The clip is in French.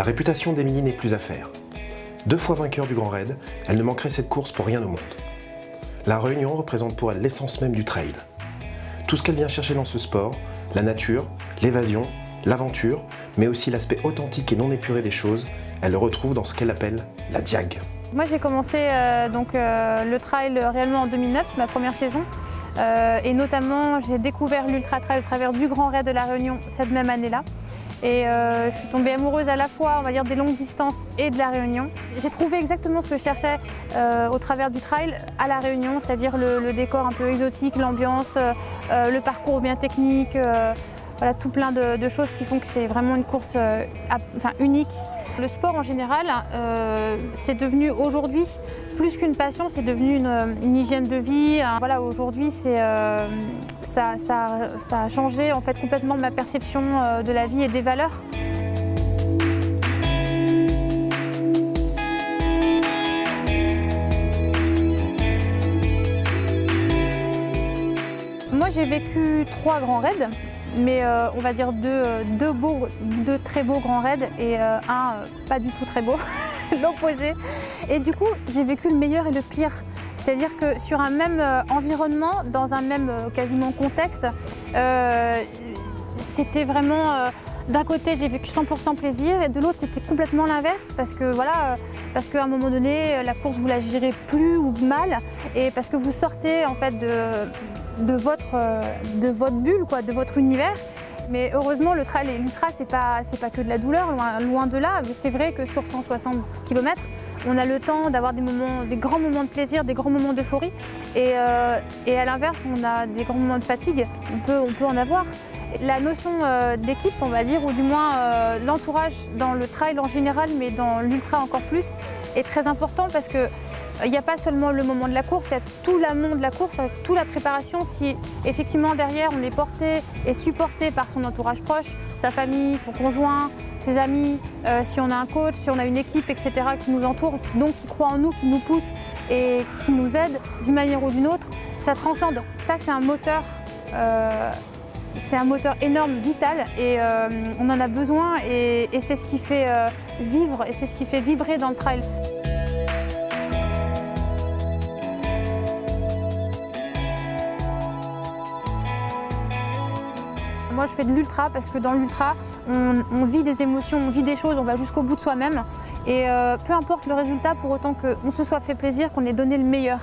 La réputation d'Émilie n'est plus à faire. 2 fois vainqueur du Grand Raid, elle ne manquerait cette course pour rien au monde. La Réunion représente pour elle l'essence même du trail. Tout ce qu'elle vient chercher dans ce sport, la nature, l'évasion, l'aventure, mais aussi l'aspect authentique et non épuré des choses, elle le retrouve dans ce qu'elle appelle la diag. Moi j'ai commencé le trail réellement en 2009, c'est ma première saison. Et notamment j'ai découvert l'ultra trail au travers du Grand Raid de la Réunion cette même année-là. Et je suis tombée amoureuse à la fois, on va dire, des longues distances et de la Réunion. J'ai trouvé exactement ce que je cherchais au travers du trail à la Réunion, c'est-à-dire le décor un peu exotique, l'ambiance, le parcours bien technique, voilà, tout plein de choses qui font que c'est vraiment une course unique. Le sport en général, c'est devenu aujourd'hui, plus qu'une passion, c'est devenu une hygiène de vie. Voilà, aujourd'hui, ça a changé en fait, complètement ma perception de la vie et des valeurs. Moi, j'ai vécu 3 grands raids. Mais on va dire deux très beaux grands raids et un pas du tout très beau, l'opposé. Et du coup, j'ai vécu le meilleur et le pire. C'est-à-dire que sur un même environnement, dans un même quasiment contexte, c'était vraiment... d'un côté, j'ai vécu 100% plaisir et de l'autre, c'était complètement l'inverse parce que voilà, parce qu'à un moment donné, la course, vous la gérez plus ou mal et parce que vous sortez en fait de votre bulle, quoi, de votre univers. Mais heureusement, le trail et l'ultra, c'est pas que de la douleur, loin de là. Mais c'est vrai que sur 160 km, on a le temps d'avoir des grands moments de plaisir, des grands moments d'euphorie. Et à l'inverse, on a des grands moments de fatigue. On peut en avoir. La notion d'équipe, on va dire, ou du moins l'entourage dans le trail en général, mais dans l'ultra encore plus, est très important parce qu'il n'y a pas seulement le moment de la course, il y a tout l'amont de la course, toute la préparation. Si effectivement derrière on est porté et supporté par son entourage proche, sa famille, son conjoint, ses amis, si on a un coach, si on a une équipe, etc. qui nous entoure, donc qui croit en nous, qui nous pousse et qui nous aide d'une manière ou d'une autre, ça transcende. Ça, c'est un moteur. C'est un moteur énorme, vital, et on en a besoin et c'est ce qui fait vivre et c'est ce qui fait vibrer dans le trail. Moi je fais de l'ultra parce que dans l'ultra, on vit des émotions, on vit des choses, on va jusqu'au bout de soi-même et peu importe le résultat pour autant qu'on se soit fait plaisir, qu'on ait donné le meilleur.